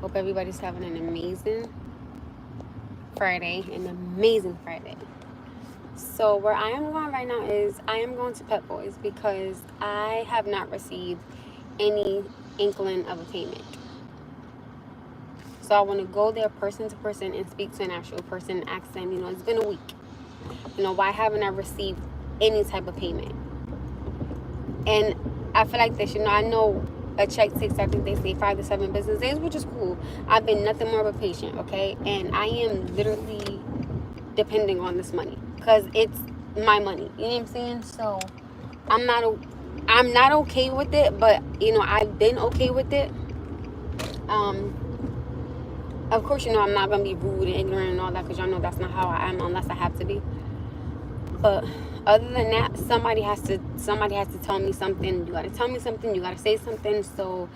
Hope everybody's having an amazing Friday. So where I am going right now is I am going to Pep Boys because I have not received any inkling of a payment. So I want to go there person to person and speak to an actual person and ask them, it's been a week. Why haven't I received any type of payment? And I feel like this, I know a check takes, I think they say 5 to 7 business days, which is cool. I've been nothing more of a patient, okay? And I am literally depending on this money because it's my money. You know what I'm saying? So I'm not okay with it, but I've been okay with it. Of course, I'm not gonna be rude and ignorant and all that because y'all know that's not how I am unless I have to be. But other than that, somebody has to tell me something. You gotta tell me something. You gotta say something. So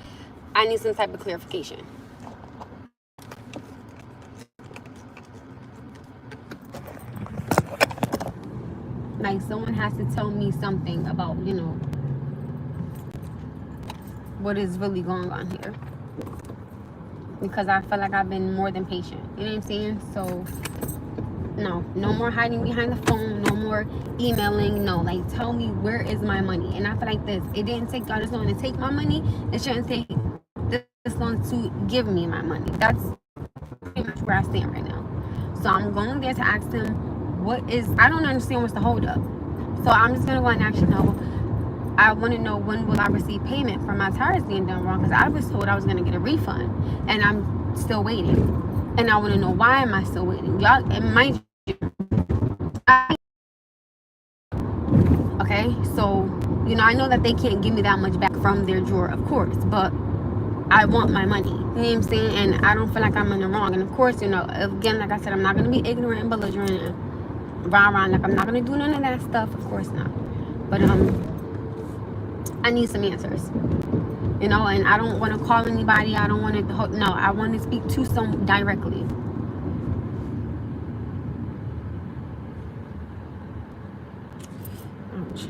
I need some type of clarification. Like someone has to tell me something about what is really going on here. Because I feel like I've been more than patient. You know what I'm saying? So no more hiding behind the phone, no more emailing, no, like tell me where is my money. And I feel like this, it didn't take God this long to take my money, it shouldn't take this long to give me my money. That's pretty much where I stand right now. So I'm going there to ask them I don't understand what's the hold up. So I'm just gonna go and actually I want to know when will I receive payment for my tires being done wrong, because I was told I was going to get a refund and I'm still waiting. And I want to know why am I still waiting. Y'all, and mind you, okay, so I know that they can't give me that much back from their drawer, of course, but I want my money. You know what I'm saying? And I don't feel like I'm in the wrong. And of course, again, like I said, I'm not going to be ignorant and belligerent and rah-rah. Like I'm not going to do none of that stuff. Of course not. But I need some answers, and I don't want to call anybody. I don't want to, no, I want to speak to someone directly. Ouch.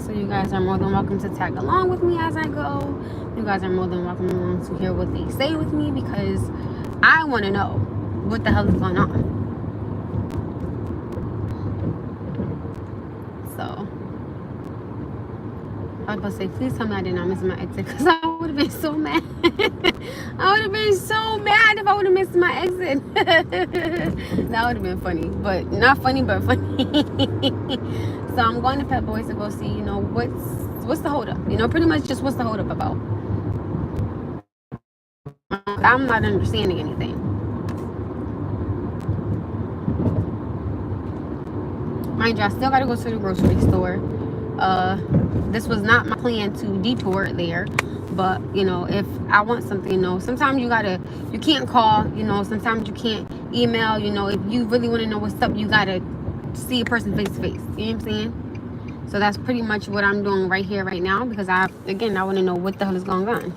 So you guys are more than welcome to tag along with me as I go. You guys are more than welcome to hear what they say with me, because I want to know what the hell is going on. So I was about to say, please tell me I did not miss my exit, because I would have been so mad. I would have been so mad if I would have missed my exit. That would have been funny, but not funny, but funny. So I'm going to Pep Boys to go see, what's the hold up? Pretty much just what's the hold up about. I'm not understanding anything. Mind you, I still got to go to the grocery store. This was not my plan to detour there, but if I want something, sometimes you can't call, sometimes you can't email, if you really want to know what's up, you gotta see a person face to face. You know what I'm saying? So that's pretty much what I'm doing right here, right now, because I want to know what the hell is going on.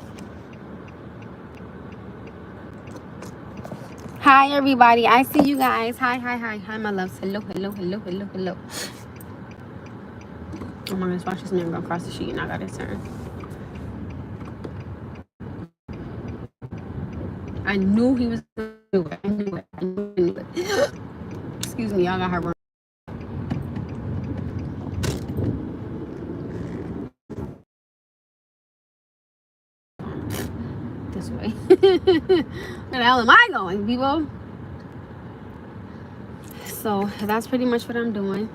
Hi everybody, I see you guys. Hi my loves. Hello. Oh my gosh, watch this man go across the street and I gotta turn. I knew he was gonna do it. I knew it. Excuse me, y'all got her wrong. This way. Where the hell am I going, people? So that's pretty much what I'm doing.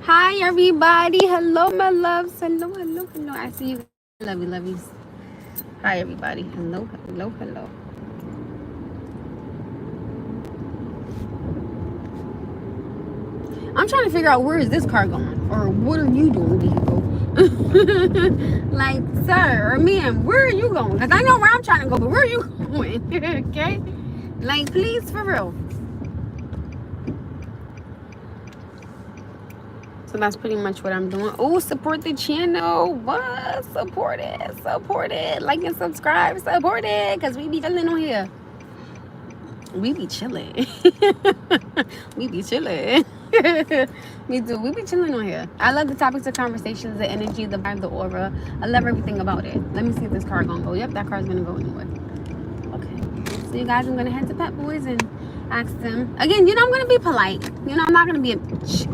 Hi everybody. Hello my loves. Hello. I see you. Lovies. Hi everybody. Hello. I'm trying to figure out, where is this car going? Or what are you doing, vehicle? Like, sir or ma'am, where are you going? Because I know where I'm trying to go, but where are you going? Okay? Like, please, for real. So that's pretty much what I'm doing. Oh, support the channel. What? Support it. Like and subscribe. Support it. Because we be chilling on here. We be chilling. Me too. We be chilling on here. I love the topics of conversations, the energy, the vibe, the aura. I love everything about it. Let me see if this car gonna go. Yep, that car's gonna go anyway. Okay. So you guys, I'm gonna head to Pep Boys and ask them. Again, you know, I'm gonna be polite. You know, I'm not gonna be a bitch.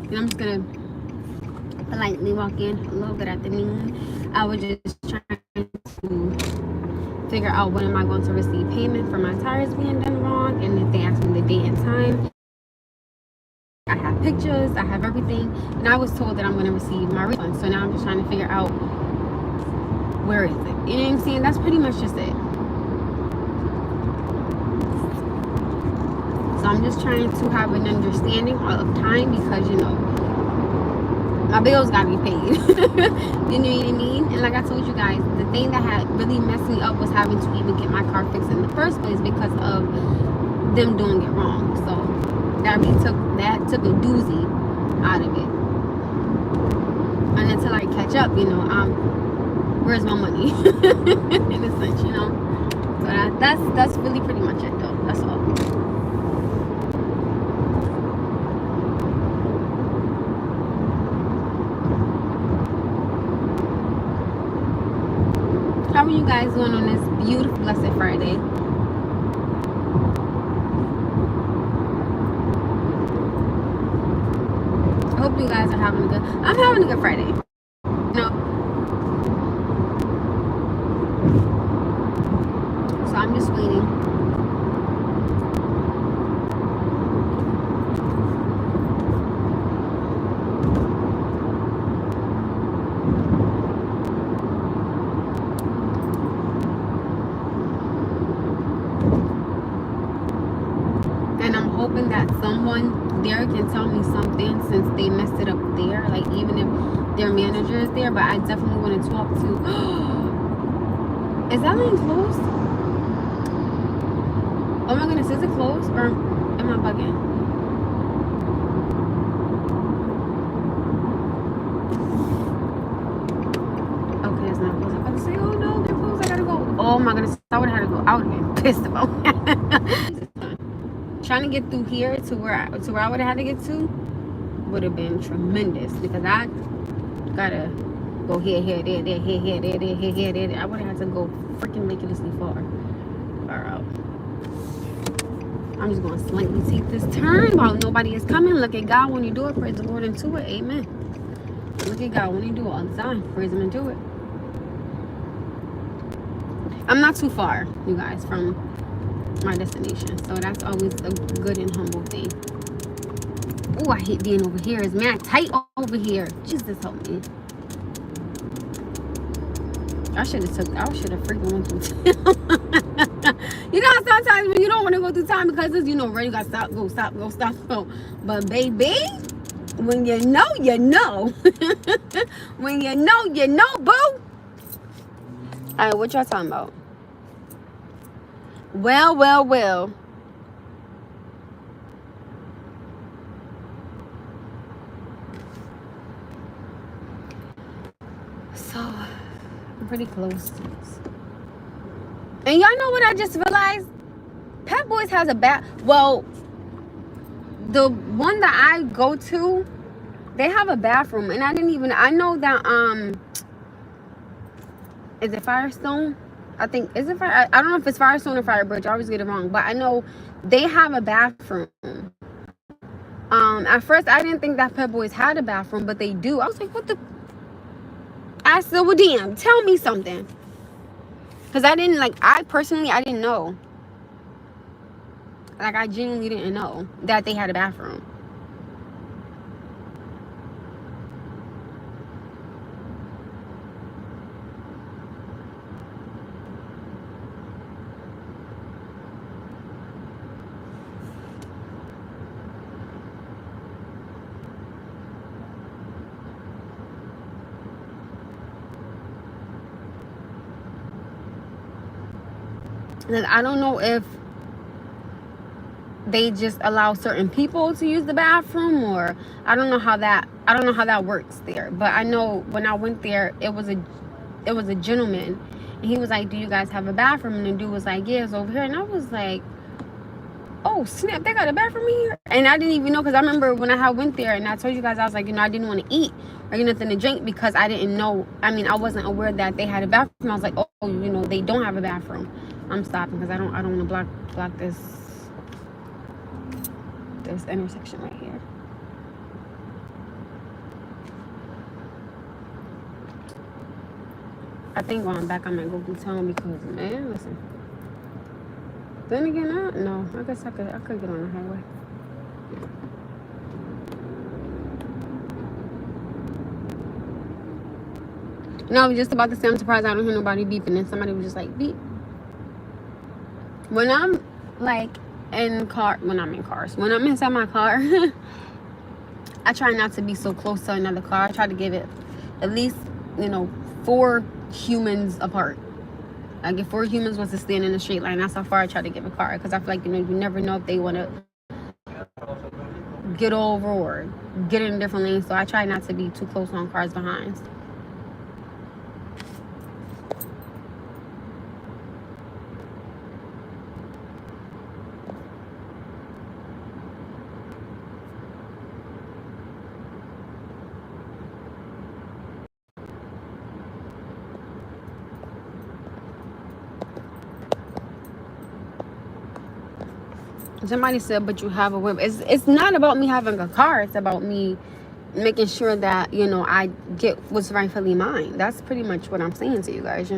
You know, I'm just gonna politely walk in. A little good afternoon. I was just trying to figure out when am I going to receive payment for my tires being done wrong, and if they ask me the date and time. I have pictures, I have everything, and I was told that I'm going to receive my refund. So now I'm just trying to figure out where is it. You know what I'm saying? That's pretty much just it. So I'm just trying to have an understanding of time, because you know my bills gotta be paid. You know what I mean? And like I told you guys, the thing that had really messed me up was having to even get my car fixed in the first place because of them doing it wrong. So that took a doozy out of it. And until I catch up, you know, where's my money? In a sense, you know. So that's really pretty much it, though. That's all. How are you guys doing on this beautiful, blessed Friday? I hope you guys are having a good. I'm having a good Friday. No. So I'm just waiting. And I'm hoping that someone there can tell me something, since they messed it up there. Like, even if their manager is there, but I definitely want to talk to. Is that lane closed? Oh my goodness, is it closed, or am I bugging? Okay, it's not closed. I'm about to say, oh no, they're closed. I gotta go. Oh my goodness, I would have had to go. I would have been pissed about it. Trying to get through here to where I would have had to get to would have been tremendous, because I gotta go here, there, there. I would have had to go freaking ridiculously far out. I'm just gonna slightly take this turn while nobody is coming. Look at God when you do it. Praise the Lord into it. Amen. Look at God when you do it all the time. Praise Him into it. I'm not too far, you guys, from my destination, so that's always a good and humble thing. Oh, I hate being over here. It's mad tight over here. Jesus help me. I should have freaking went through town. You know, sometimes when you don't want to go through town because it's, you know, ready, you got to stop, go. But baby, when you know, you know. When you know, boo. All right, what y'all talking about? Well. So, I'm pretty close to this. And y'all know what I just realized? Pep Boys has a well, the one that I go to, they have a bathroom. And I know that, is it Firestone? I think, is it Fire? I don't know if it's Firestone or Firebridge. I always get it wrong. But I know they have a bathroom. At first, I didn't think that Pep Boys had a bathroom, but they do. I was like, what the? I said, well, damn, tell me something. Because I didn't know. Like, I genuinely didn't know that they had a bathroom. Like, I don't know if they just allow certain people to use the bathroom, or I don't know how that works there. But I know when I went there, it was a gentleman, and he was like, do you guys have a bathroom? And the dude was like, yeah, it's over here. And I was like, oh snap, they got a bathroom here. And I didn't even know, because I remember when I went there and I told you guys, I was like, I didn't want to eat or get nothing to drink because I didn't know. I mean, I wasn't aware that they had a bathroom. I was like, oh, they don't have a bathroom. I'm stopping because I don't want to block this intersection right here. I think going back I might go through town because, man, listen. Then again, no, I guess I could get on the highway. No, I was just about to say I'm surprised I don't hear nobody beeping, and somebody was just like beep. When I'm like in cars, when I'm inside my car, I try not to be so close to another car. I try to give it at least 4 humans apart. Like if 4 humans was to stand in a straight line, that's how far I try to give a car, because I feel like you never know if they want to get over or get in a different lane. So I try not to be too close on cars behind. Somebody said, but you have a whip. It's not about me having a car. It's about me making sure that, I get what's rightfully mine. That's pretty much what I'm saying to you guys,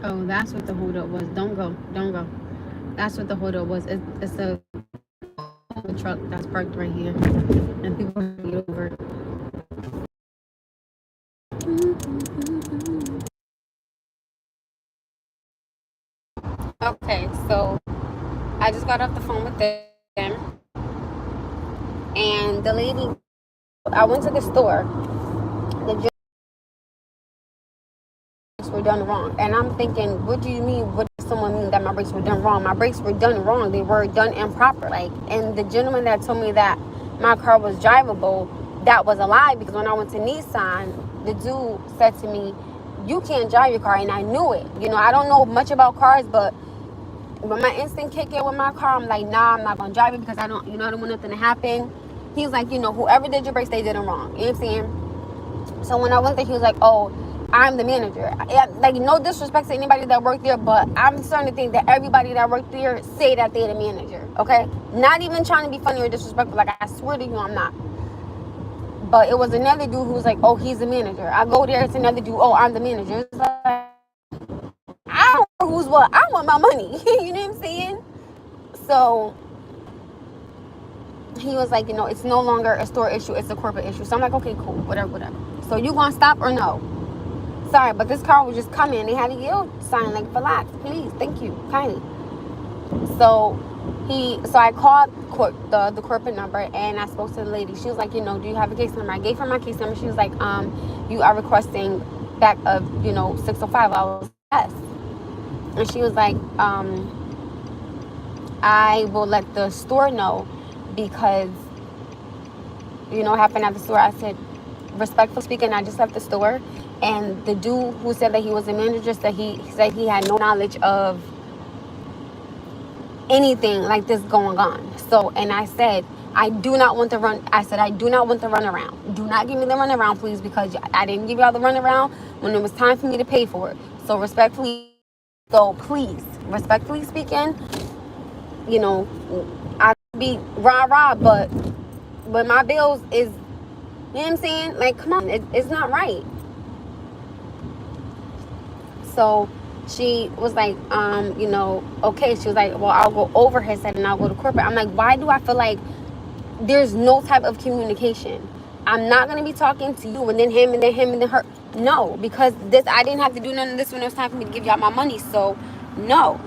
Oh, that's what the hold up was. Don't go. That's what the hold up was. It's a truck that's parked right here, and people get over. Okay, so I just got off the phone with them, and the lady. I went to the store. The were done wrong, and I'm thinking, what do you mean? What does someone mean that my brakes were done wrong? My brakes were done wrong. They were done improper. And the gentleman that told me that my car was drivable, that was a lie, because when I went to Nissan, the dude said to me, you can't drive your car, and I knew it. I don't know much about cars, but when my instinct kicked in with my car, I'm like, nah, I'm not gonna drive it because I don't want nothing to happen. He's like, whoever did your brakes, they did them wrong. You know what I'm saying? So when I went there, he was like, oh, I'm the manager. Like, no disrespect to anybody that worked there, but I'm starting to think that everybody that worked there say that they're the manager, okay? Not even trying to be funny or disrespectful. Like, I swear to you, I'm not. But it was another dude who was like, oh, he's the manager. I go there, it's another dude, oh, I'm the manager. It's like, I don't know who's what. I want my money. You know what I'm saying? So he was like, it's no longer a store issue, it's a corporate issue. So I'm like, okay, cool, whatever. So you gonna stop or no? Sorry, but this car was just coming. They had a yield sign, like, relax, please, thank you, kindly. So I called the corporate number, and I spoke to the lady. She was like, do you have a case number? I gave her my case number. She was like, you are requesting back of 605. I was yes. And she was like, I will let the store know, because what happened at the store. I said, respectfully speaking, I just left the store, and the dude who said that he was a manager said he had no knowledge of anything like this going on. So, and I said, I do not want the run. I said, I do not want the runaround. Do not give me the runaround, please, because I didn't give y'all the runaround when it was time for me to pay for it. So respectfully, please, respectfully speaking, I be rah-rah, but my bills is, you know what I'm saying? Like, come on, it's not right. So she was like, okay. She was like, well, I'll go over his head and I'll go to corporate. I'm like, why do I feel like there's no type of communication? I'm not going to be talking to you and then him and then him and then her. No, because I didn't have to do none of this when it was time for me to give y'all my money. So, no.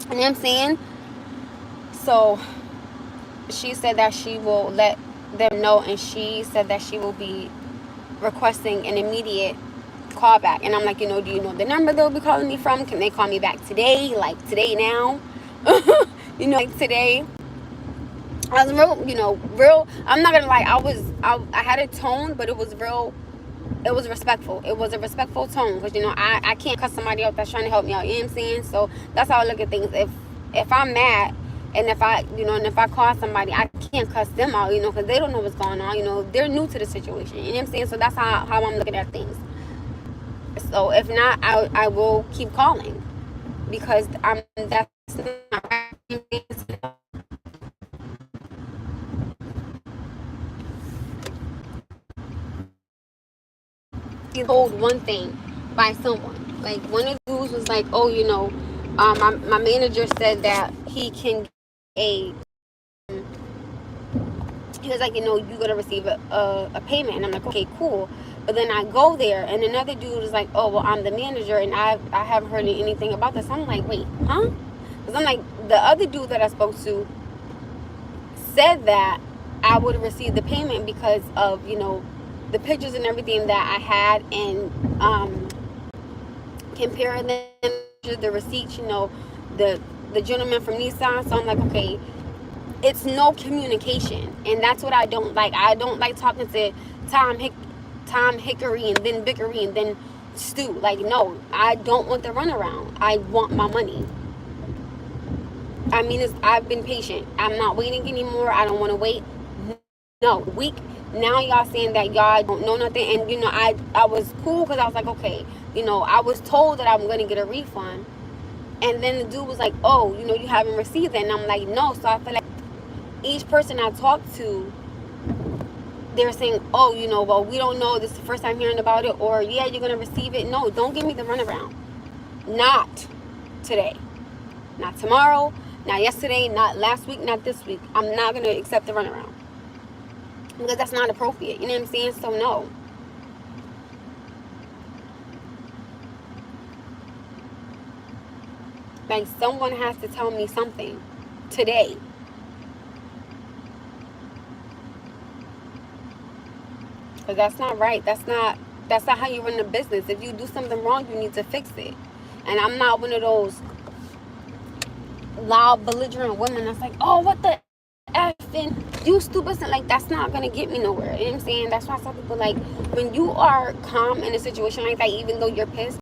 You know what I'm saying? So she said that she will let them know, and she said that she will be requesting an immediate call back. And I'm like, do you know the number they'll be calling me from? Can they call me back today? Like today now? Like today. I was real. I'm not gonna lie. I had a tone, but it was real. It was respectful. It was a respectful tone because I can't cuss somebody out that's trying to help me out. You know what I'm saying? So that's how I look at things. If I'm mad and if I call somebody, I can't cuss them out. Because they don't know what's going on. They're new to the situation. You know what I'm saying? So that's how I'm looking at things. So if not, I will keep calling because that's not right. Told one thing by someone. Like one of the dudes was like, oh, my manager said that he can get he was like, you're gonna receive a payment. And I'm like, okay, cool. But then I go there and another dude is like, oh, well, I'm the manager and I haven't heard anything about this. I'm like, wait, huh? Because I'm like, the other dude that I spoke to said that I would receive the payment because of the pictures and everything that I had, and comparing them to the receipts, the gentleman from Nissan. So I'm like, okay, it's no communication, and that's what I don't like. I don't like talking to Tom Hickory and then Bickery and then Stu. Like, no, I don't want the runaround. I want my money. I mean, I've been patient. I'm not waiting anymore. I don't want to wait. No, week. Now y'all saying that y'all don't know nothing. And, I was cool because I was like, okay, I was told that I'm going to get a refund. And then the dude was like, oh, you haven't received it. And I'm like, no. So I feel like each person I talked to, they're saying, oh, well, we don't know. This is the first time hearing about it. Or, yeah, you're going to receive it. No, don't give me the runaround. Not today. Not tomorrow. Not yesterday. Not last week. Not this week. I'm not going to accept the runaround. Because that's not appropriate. You know what I'm saying? So, no. Like, someone has to tell me something today. Because that's not right. That's not how you run a business. If you do something wrong, you need to fix it. And I'm not one of those loud, belligerent women that's like, oh, what the effing, you stupid. Like, that's not going to get me nowhere. You know what I'm saying? That's why I tell people, like, when you are calm in a situation like that, even though you're pissed,